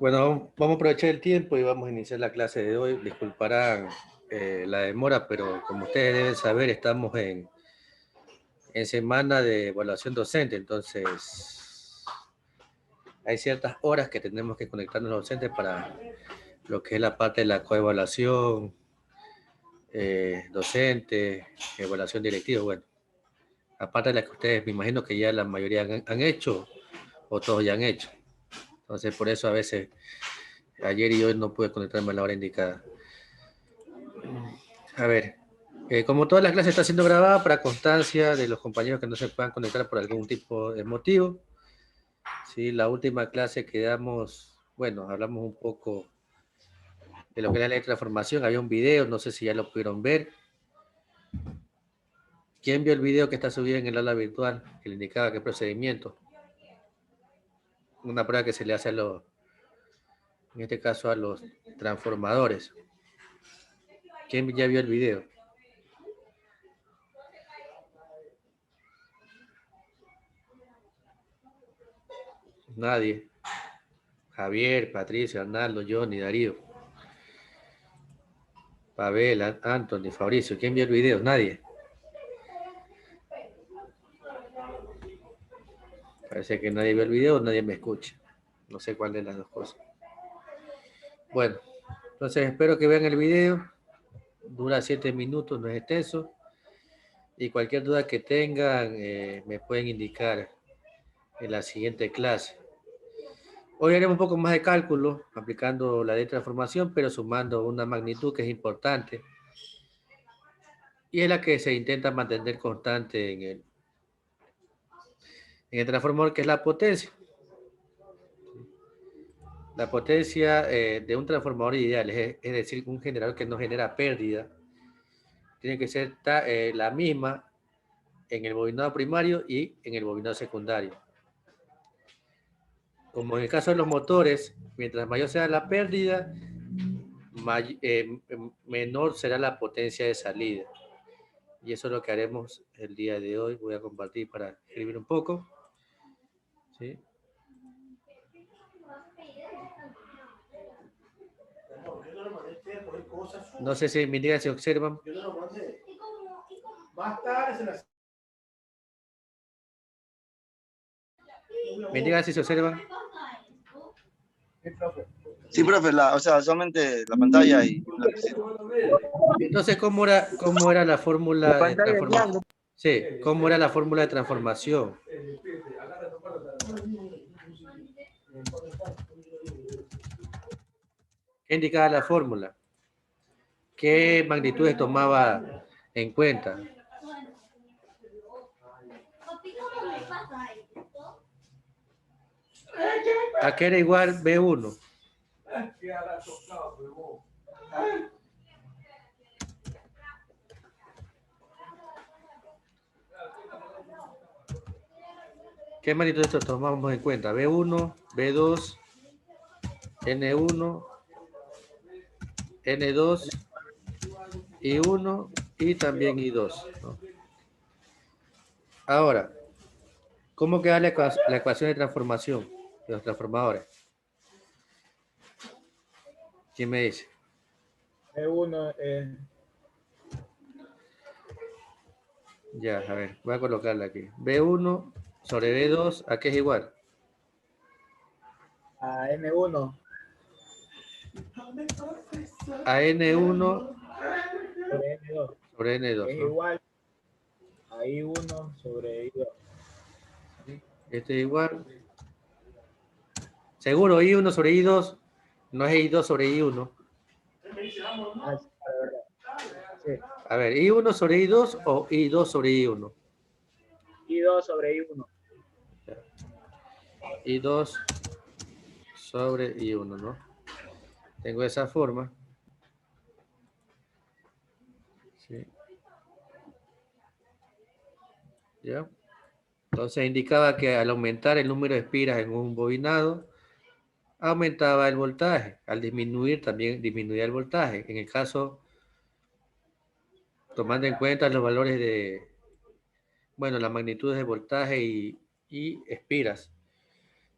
Bueno, vamos a aprovechar el tiempo y vamos a iniciar la clase de hoy. Disculparán la demora, pero como ustedes deben saber, estamos en semana de evaluación docente, entonces hay ciertas horas que tenemos que conectarnos los docentes para lo que es la parte de la coevaluación docente, evaluación directiva, bueno, aparte de la que ustedes me imagino que ya la mayoría han hecho o todos ya han hecho. Entonces por eso a veces ayer y hoy no pude conectarme a la hora indicada. A ver, como todas las clases está siendo grabada para constancia de los compañeros que no se puedan conectar por algún tipo de motivo. Sí, la última clase que damos, bueno, hablamos un poco de lo que era la transformación. Había un video, no sé si ya lo pudieron ver. ¿Quién vio el video que está subido en el aula virtual que le indicaba qué procedimiento? Una prueba que se le hace a los, en este caso a los transformadores. ¿Quién ya vio el video? Nadie. Javier, Patricio, Arnaldo, Johnny, Darío, Pavel, Anthony, Fabricio. ¿Quién vio el video? Nadie. Parece que nadie vio el video, nadie me escucha. No sé cuál de las dos cosas. Bueno, entonces espero que vean el video. Dura 7 minutos, no es extenso. Y cualquier duda que tengan, me pueden indicar en la siguiente clase. Hoy haremos un poco más de cálculo, aplicando la ley de transformación, pero sumando una magnitud que es importante. Y es la que se intenta mantener constante en el transformador, que es la potencia. La potencia de un transformador ideal, es decir, un generador que no genera pérdida, tiene que ser la misma en el bobinado primario y en el bobinado secundario. Como en el caso de los motores, mientras mayor sea la pérdida, menor será la potencia de salida. Y eso es lo que haremos el día de hoy. Voy a compartir para escribir un poco. ¿Sí? No sé si me digan si observan. Me digan si se observan. Sí, profe, o sea, solamente la pantalla y la Entonces, ¿cómo era la fórmula de pantalla en transformación? blanco. Sí, ¿cómo era la fórmula de transformación? ¿Qué indicaba la fórmula? ¿Qué magnitudes tomaba en cuenta? ¿A qué era igual B1? ¿Qué magnitudes tomamos en cuenta? B1, B2, N1, N2, I1 y también I2, ¿no? Ahora, ¿cómo queda la ecuación de transformación de los transformadores? ¿Quién me dice? B1 Ya, a ver, voy a colocarla aquí. B1 sobre B2, ¿a qué es igual? a N1 A N1 sobre N2 sobre N2, es ¿no? igual a I1 sobre I2. Este es igual. Seguro, I1 sobre I2 no es I2 sobre I1. Ah, sí, la verdad. Sí. A ver, I1 sobre I2 o I2 sobre I1. I2 sobre I1. I2 sobre I1, ¿no? Tengo esa forma. Sí. ¿Ya? Entonces indicaba que al aumentar el número de espiras en un bobinado, aumentaba el voltaje. Al disminuir, también disminuía el voltaje. En el caso, tomando en cuenta los valores de, bueno, las magnitudes de voltaje y espiras.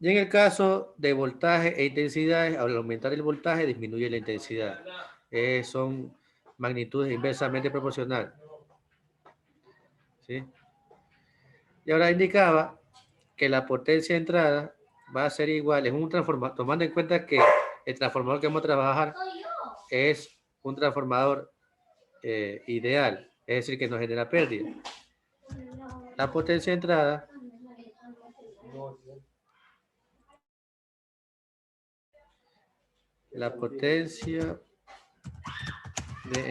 Y en el caso de voltaje e intensidades, al aumentar el voltaje disminuye la intensidad. Son magnitudes inversamente proporcionales. ¿Sí? Y ahora indicaba que la potencia de entrada va a ser igual, es un transformador, tomando en cuenta que el transformador que vamos a trabajar es un transformador ideal, es decir, que no genera pérdida. La potencia de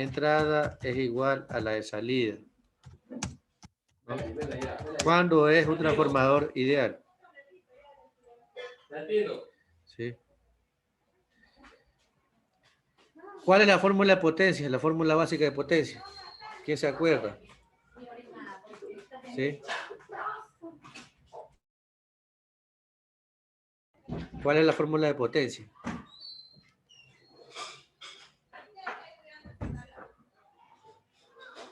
entrada es igual a la de salida, ¿no? Cuando es un transformador ideal. ¿Sí? ¿Cuál es la fórmula de potencia? La fórmula básica de potencia. ¿Quién se acuerda? ¿Sí? ¿Cuál es la fórmula de potencia?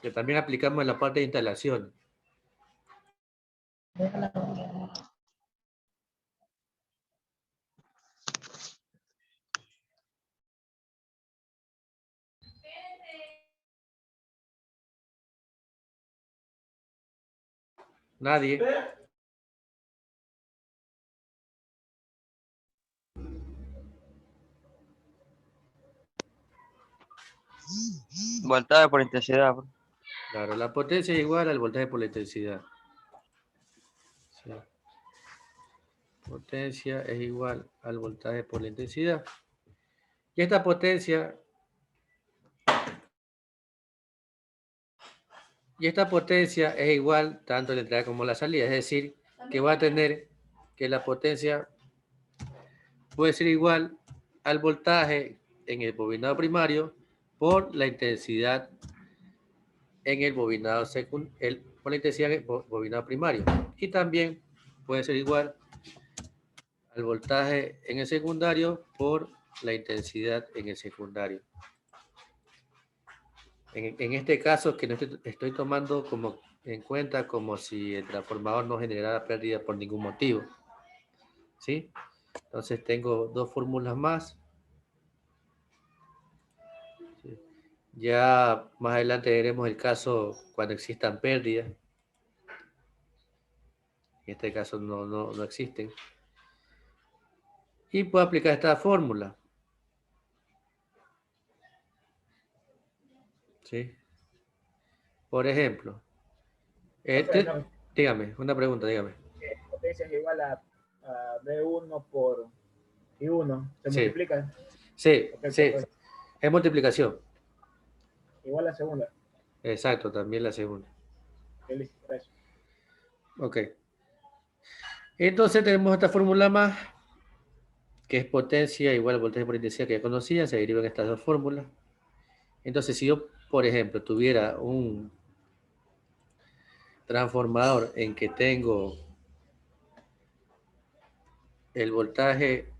Que también aplicamos en la parte de instalación. Nadie. Voltaje por intensidad. Claro, la potencia es igual al voltaje por la intensidad. Sí. Potencia es igual al voltaje por la intensidad. Y esta potencia es igual tanto la entrada como la salida. Es decir, que va a tener que la potencia puede ser igual al voltaje en el bobinado primario por la intensidad en el bobinado secundario, por la intensidad en el bobinado primario. Y también puede ser igual al voltaje en el secundario por la intensidad en el secundario. En este caso, que no estoy tomando como en cuenta como si el transformador no generara pérdida por ningún motivo. ¿Sí? Entonces tengo dos fórmulas más. ¿Sí? Ya más adelante veremos el caso cuando existan pérdidas. En este caso no existen. Y puedo aplicar esta fórmula. ¿Sí? Por ejemplo, dígame, una pregunta, dígame. Potencia es igual a B1 por I1. ¿Se Sí. multiplica? Sí, Okay, sí. pues, Es multiplicación. igual a segunda. Exacto, también la segunda. Okay, listo, por eso. Ok. Entonces tenemos esta fórmula más, que es potencia igual a voltaje por intensidad que ya conocía, se derivan estas dos fórmulas. Entonces, si yo, por ejemplo, tuviera un transformador en que tengo el voltaje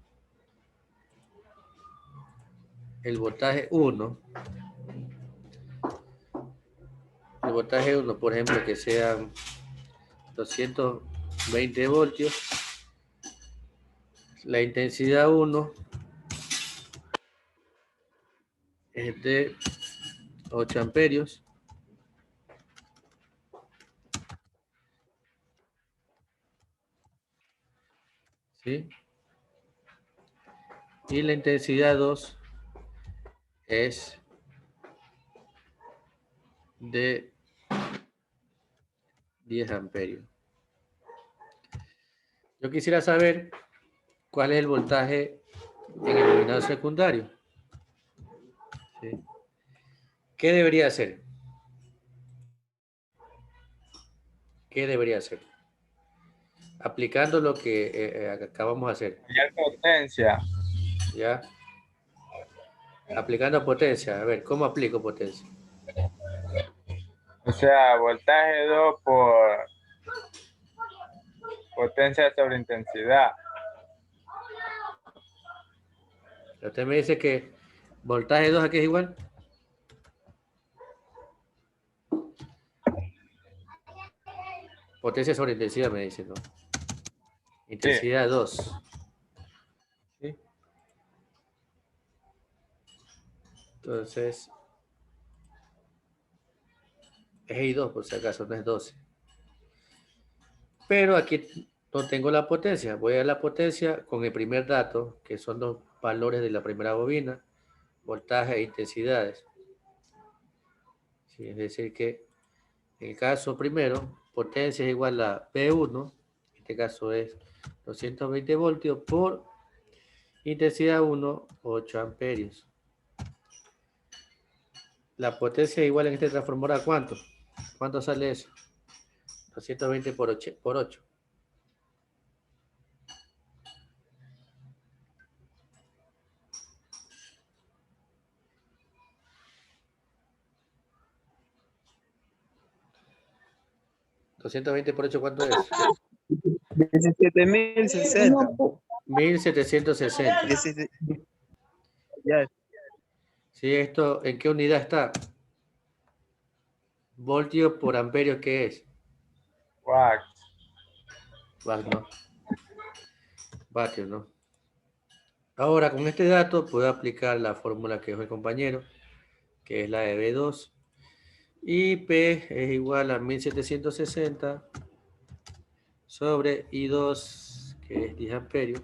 1, por ejemplo, que sean 220 voltios, la intensidad 1 es de 8 amperios. ¿Sí? Y la intensidad 2 es de 10 amperios. Yo quisiera saber cuál es el voltaje en el bobinado secundario. ¿Sí? ¿Qué debería hacer? ¿Qué debería hacer? Aplicando lo que acabamos de hacer. Hallar potencia. ¿Ya? Aplicando potencia. A ver, ¿cómo aplico potencia? O sea, voltaje 2 por potencia sobre intensidad. Usted me dice que voltaje 2 aquí es igual. Potencia sobre intensidad me dice, ¿no? Intensidad 2. Entonces, es I2 por si acaso, no es 12. Pero aquí no tengo la potencia. Voy a la potencia con el primer dato, que son los valores de la primera bobina, voltaje e intensidades. Sí, es decir que en el caso primero, potencia es igual a P1, en este caso es 220 voltios por intensidad 1, 8 amperios. La potencia igual en este transformador a ¿cuánto? ¿Cuánto sale eso? 220 por 8. ¿220 por 8 cuánto es? 17.060. 1760. 17, ya, ¿Sí? ¿Esto en qué unidad está? Voltio por amperio, ¿qué es? Watts. Watt, ¿no? Vatio, ¿no? Ahora, con este dato puedo aplicar la fórmula que dijo el compañero, que es la de B2. Y P es igual a 1760 sobre I2, que es 10 amperios.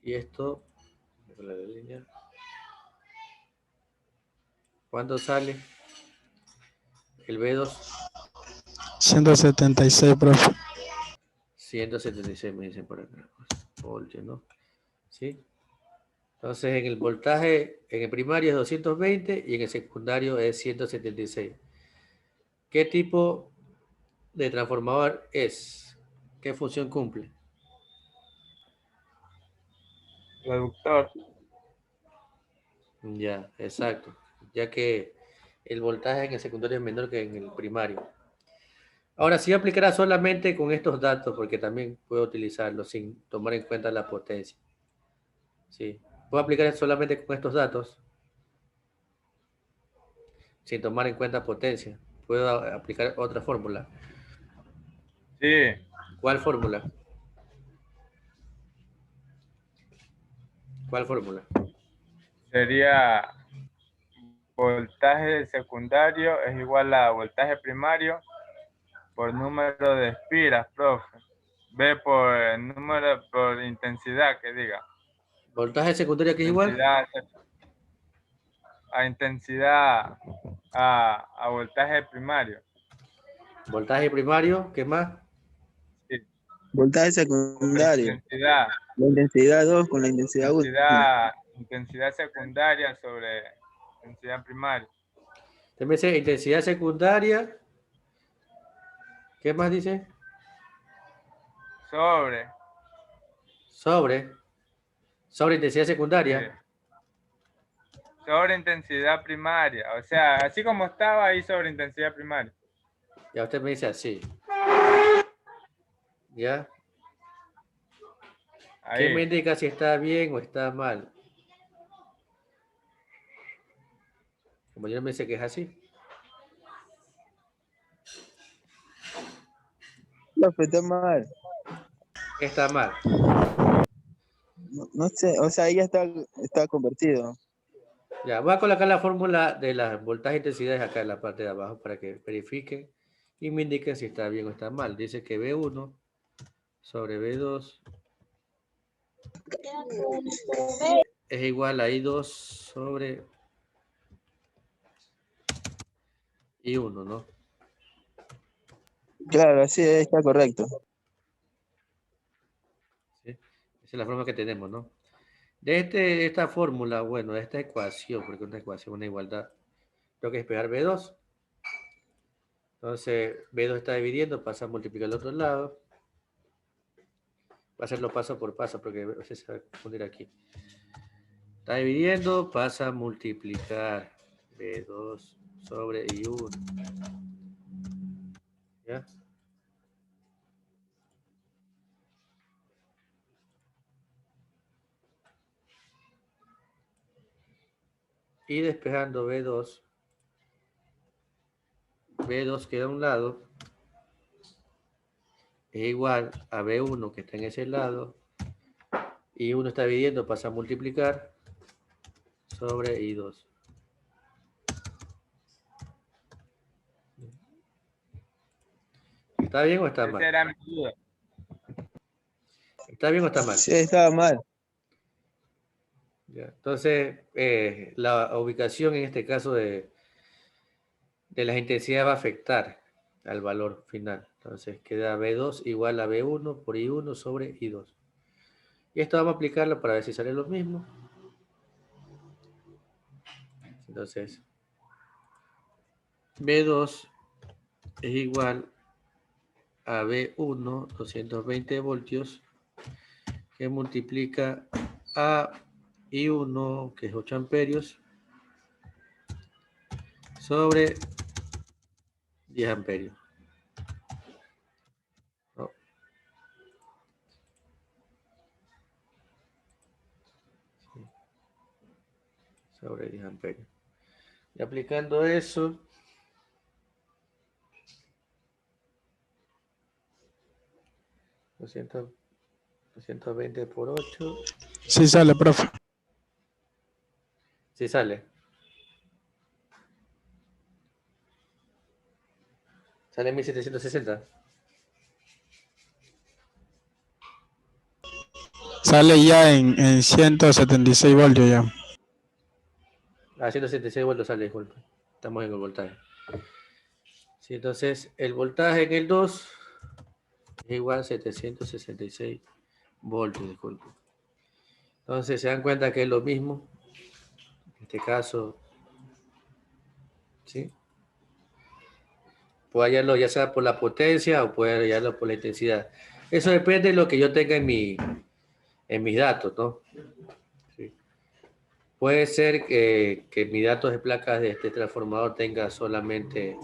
Y esto, la línea, ¿cuánto sale? El B2, 176, profe. 176 me dicen por acá. Voltios, ¿no? ¿Sí? Entonces, en el voltaje, en el primario es 220 y en el secundario es 176. ¿Qué tipo de transformador es? ¿Qué función cumple? Reductor. Ya, exacto. Ya que el voltaje en el secundario es menor que en el primario. Ahora sí aplicará solamente con estos datos, porque también puedo utilizarlos sin tomar en cuenta la potencia. Sí. Puedo aplicar solamente con estos datos, sin tomar en cuenta potencia. Puedo aplicar otra fórmula. Sí. ¿Cuál fórmula? ¿Cuál fórmula? Sería voltaje secundario es igual a voltaje primario por número de espiras, profe. B por número, por intensidad, que diga. ¿Voltaje secundario que es igual? Intensidad a voltaje primario. Voltaje primario, ¿qué más? Sí. voltaje secundario. Intensidad, La intensidad 2 con la intensidad 1. intensidad secundaria sobre intensidad primaria. Usted me dice intensidad secundaria. ¿Qué más dice? Sobre Sobre intensidad secundaria. sobre intensidad primaria. O sea, así como estaba ahí sobre intensidad primaria. Ya usted me dice así. ¿Ya? ¿Qué me Ahí. indica si está bien o está mal? Como yo me dice que es así. Profe, está mal. ¿Qué está mal? No sé, o sea, ahí ya está convertido. Ya, voy a colocar la fórmula de las voltajes e intensidades acá en la parte de abajo para que verifiquen y me indiquen si está bien o está mal. Dice que B1 sobre B2 es igual a I2 sobre I1, ¿no? Claro, sí, ahí está correcto. ¿Sí? Esa es la forma que tenemos, ¿no? De esta fórmula, bueno, de esta ecuación, porque una ecuación, una igualdad, tengo que despejar B2. Entonces, B2 está dividiendo, pasa a multiplicar al otro lado. Va a hacerlo paso por paso, porque se va a confundir aquí. Está dividiendo, pasa a multiplicar B2 sobre I1. ¿Ya? Y despejando B2 queda a un lado. es igual a B1 que está en ese lado, y 1 está dividiendo, pasa a multiplicar sobre I2. ¿Está bien o está Esa mal? era mi duda. ¿Está bien o está mal? Sí, estaba mal. Ya. Entonces, la ubicación en este caso de las intensidades va a afectar al valor final. Entonces, queda B2 igual a B1 por I1 sobre I2. Y esto vamos a aplicarlo para ver si sale lo mismo. Entonces, B2 es igual a B1, 220 voltios, que multiplica a I1, que es 8 amperios, sobre 10 amperios. ¿No? Sí. Sobre 10 amperios. Y aplicando eso, $200 220 por 8. Sí sale, profe. Sí sale. Sale 1760. Sale ya en 176 voltios ya. A 176 voltios sale, disculpe. Estamos en el voltaje. Sí, entonces el voltaje en el 2 es igual a 766 voltios, disculpe. Entonces se dan cuenta que es lo mismo. En este caso, ¿sí? Puedo hallarlo ya sea por la potencia o puedo hallarlo por la intensidad. Eso depende de lo que yo tenga en mis datos, ¿no? Sí. Puede ser que mis datos de placas de este transformador tenga solamente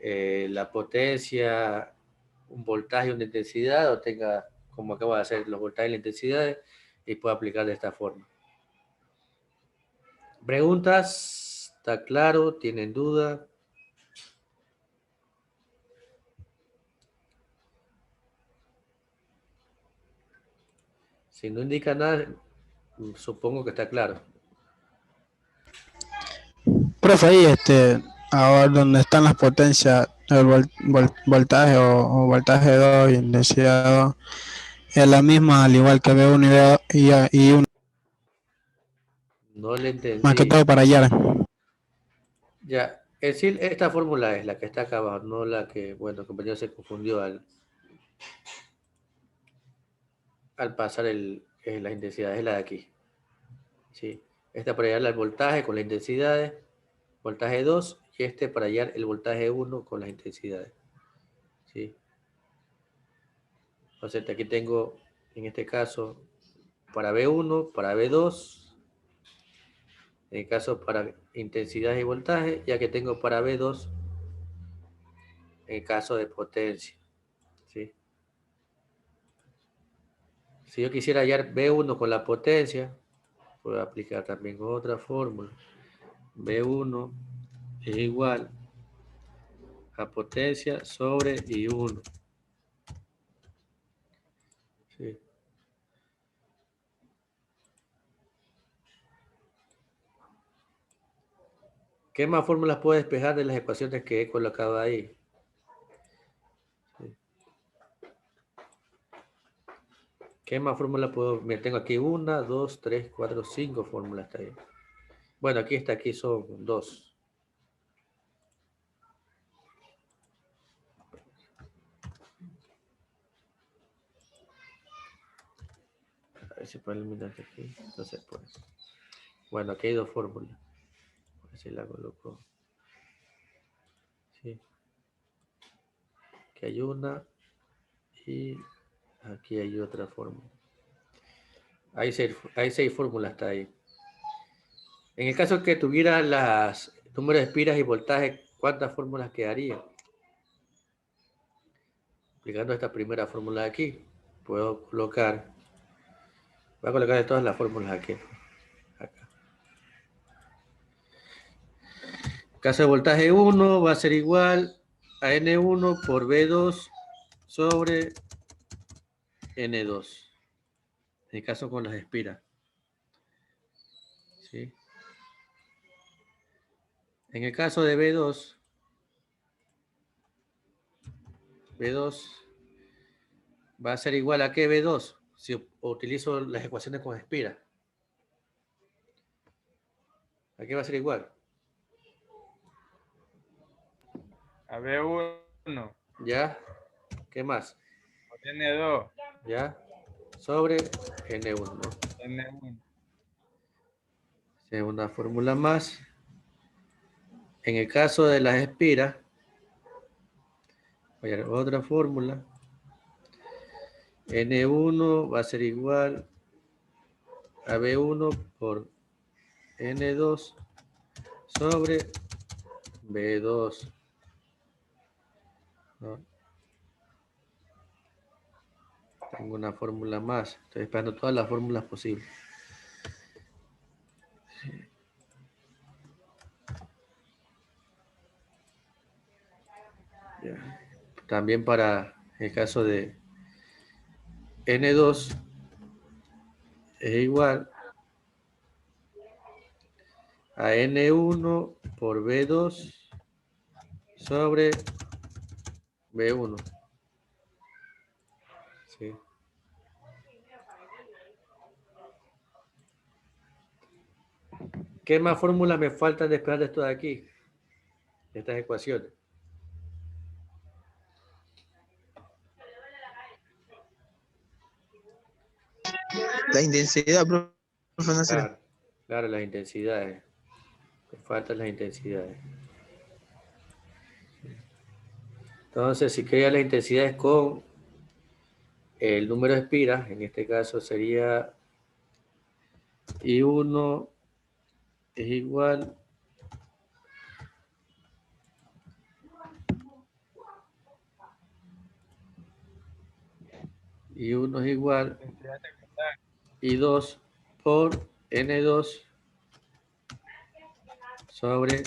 la potencia, un voltaje, una intensidad, o tenga, como acabo de hacer, los voltajes y las intensidades, y puedo aplicar de esta forma. ¿Preguntas? ¿Está claro? ¿Tienen duda? Si no indica nada, supongo que está claro. Profe, ahí ahora donde están las potencias, el voltaje o voltaje 2 y intensidad 2, es la misma al igual que B1 y 1, No le más que entendí. todo para hallar. Ya, es decir, esta fórmula es la que está acá abajo, no la que, bueno, el compañero se confundió al pasar las intensidades, es la de aquí. ¿Sí? Esta para hallar el voltaje con las intensidades, voltaje 2, y este para hallar el voltaje 1 con las intensidades. ¿Sí? Entonces aquí tengo, en este caso, para B1, para B2, en el caso para intensidad y voltaje, ya que tengo para B2, en el caso de potencia. ¿Sí? Si yo quisiera hallar B1 con la potencia, puedo aplicar también otra fórmula. B1 es igual a potencia sobre I1. ¿Sí? ¿Qué más fórmulas puedo despejar de las ecuaciones que he colocado ahí? ¿Sí? ¿Qué más fórmulas puedo? Me tengo aquí 1, 2, 3, 4, 5 fórmulas. Está ahí. Bueno, aquí son 2. A ver si puedo eliminar aquí. No se puede. Bueno, aquí hay 2 fórmulas. A ver si la coloco. Sí. Aquí hay una y aquí hay otra fórmula. Hay 6 fórmulas, está ahí. En el caso que tuviera las números de espiras y voltaje, ¿cuántas fórmulas quedarían? Aplicando esta primera fórmula de aquí, puedo colocar, voy a colocar todas las fórmulas aquí. Acá. Caso de voltaje 1 va a ser igual a N1 por B2 sobre N2. En el caso con las espiras. ¿Sí? En el caso de B2 va a ser igual a que B2 si utilizo las ecuaciones con espira. ¿A qué va a ser igual? A B1 ¿Ya? ¿Qué más? por N2, ¿Ya? Sobre N1, ¿no? N1. Es una fórmula más. En el caso de las espiras, voy a ver otra fórmula. N1 va a ser igual a B1 por N2 sobre B2. ¿No? Tengo una fórmula más. Estoy esperando todas las fórmulas posibles. Ya. También para el caso de N2 es igual a N1 por B2 sobre B1. ¿Sí? ¿Qué más fórmulas me faltan de esperar de esto de aquí? De estas ecuaciones. La intensidad, profe, no sé. Claro, claro, las intensidades. Me faltan las intensidades. Entonces, si quería las intensidades con el número de espiras, en este caso sería I1 es igual I1 es igual Intensidad secundaria. I2 por N2 sobre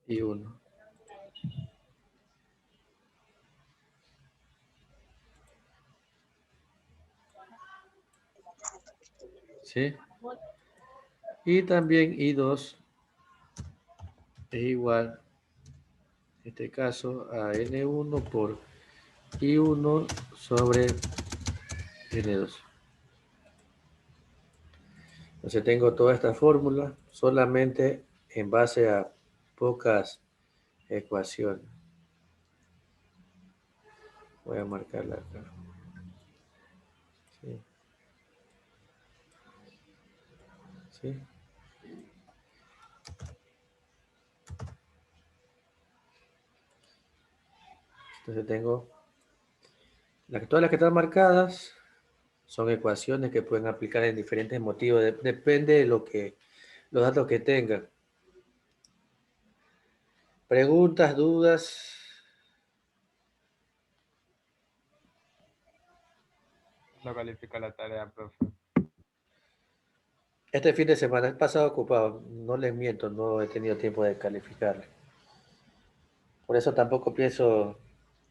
I1. ¿Sí? Y también I2 es igual, en este caso, a N1 por I1 sobre N2. Entonces tengo toda esta fórmula solamente en base a pocas ecuaciones. Voy a marcarla acá. Sí. ¿Sí? Entonces tengo todas las que están marcadas son ecuaciones que pueden aplicar en diferentes motivos. Depende de los datos que tengan. Preguntas, dudas. No califica la tarea, profe. Este fin de semana, el pasado ocupado, no les miento, no he tenido tiempo de calificarle. Por eso tampoco pienso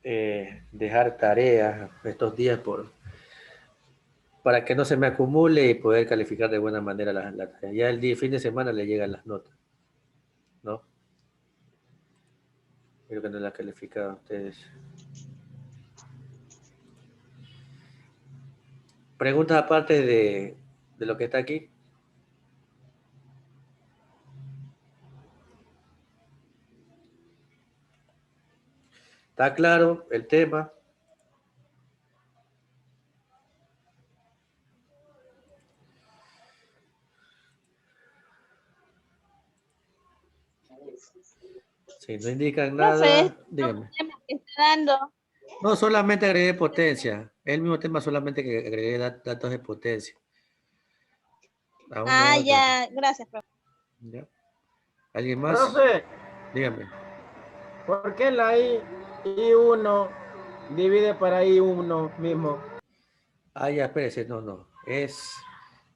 dejar tareas estos días para que no se me acumule y poder calificar de buena manera la tarea. Ya el fin de semana le llegan las notas, ¿no? Creo que no la han calificado a ustedes. Preguntas aparte de lo que está aquí. ¿Está claro el tema? Si no indican nada, dígame. Que está dando. No, solamente agregué potencia. El mismo tema, solamente que agregué datos de potencia. Aún no Ah, hay otro. ya, gracias, profe. ¿Ya? ¿Alguien más? Profe, Dígame. ¿por qué la I1 divide para I1 mismo? Ah, ya, espérese, no. Es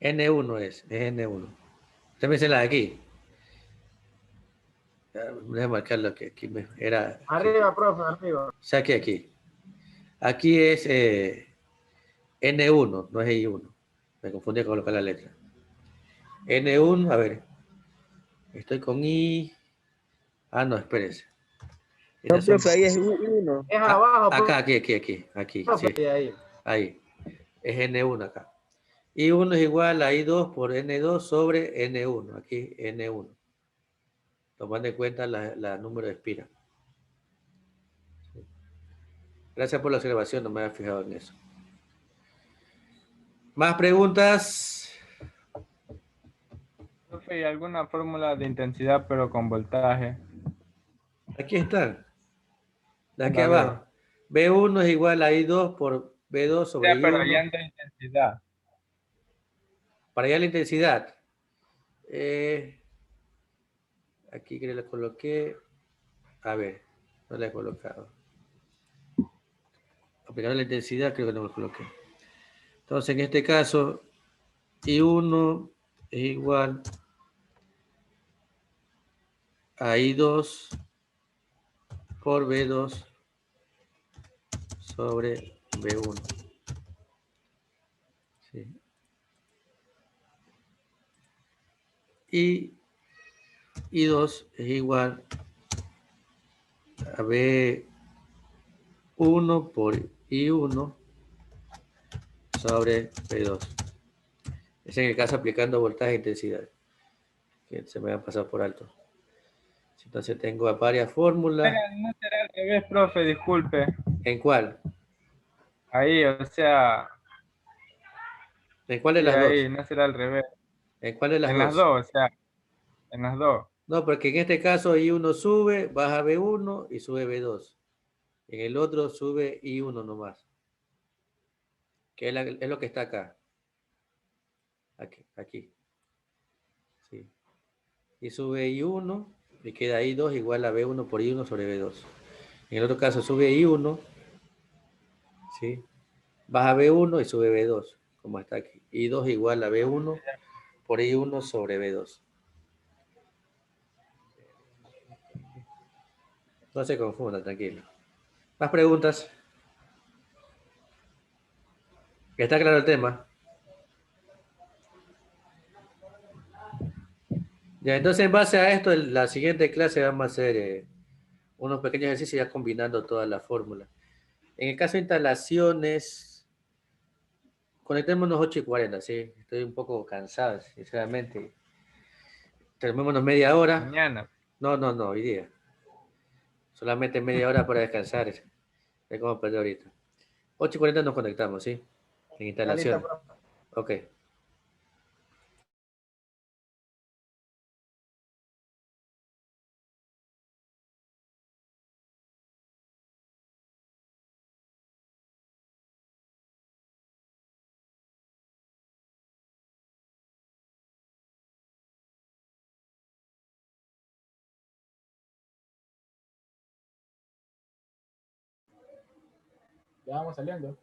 N1, es N1. Usted me dice la de aquí. Ya, voy a marcar lo que aquí era. Arriba, profe, arriba. Saque aquí. Aquí es N1, no es I1. Me confundí con colocar la letra. N1, a ver. Estoy con I. Ah, no, espérense. No, Estas son- profe, ahí es uno. Es Ah, abajo, acá, aquí, profe, sí, ahí. ahí. Es N1 acá. I1 es igual a I2 por N2 sobre N1. Aquí N1. Tomando en cuenta la número de espiras. Gracias por la observación, no me había fijado en eso. ¿Más preguntas? Profe, ¿y alguna fórmula de intensidad pero con voltaje? Aquí están. De aquí A ver. abajo. B1 es igual a I2 por B2 O sobre sea, pero I1. hallando intensidad. Para hallar la intensidad. Aquí que le coloqué. A ver, no le he colocado. Aplicando la intensidad, creo que no lo coloqué. Entonces, en este caso, I1 es igual a I2 por B2 sobre B1. Sí. Y I2 es igual a B1 por I1 sobre B2. Es en el caso aplicando voltaje e intensidad, que se me ha pasado por alto. Entonces tengo varias fórmulas. No será al revés, profe, disculpe. ¿En cuál? Ahí, o sea, ¿En cuál de sí, las ahí, dos? no será al revés. ¿En cuál de las En las dos? dos, o sea, en las dos. No, porque en este caso I1 sube, baja B1 y sube B2. En el otro sube I1 nomás. Que es lo que está acá. Aquí. Sí. Y sube I1 y queda I2 igual a B1 por I1 sobre B2. En el otro caso sube I1, ¿sí? Baja B1 y sube B2, como está aquí. I2 igual a B1 por I1 sobre B2. No se confunda, tranquilo. ¿Más preguntas? ¿Está claro el tema? Ya, entonces en base a esto, en la siguiente clase vamos a hacer unos pequeños ejercicios ya combinando todas las fórmulas. En el caso de instalaciones, conectémonos 8:40, ¿sí? Estoy un poco cansado, sinceramente. Terminémonos media hora. Mañana. No, hoy día. Solamente media hora para descansar. Es como perder ahorita. 8:40 nos conectamos, ¿sí? En Está listo, instalación. profe. Ok. Ya vamos saliendo.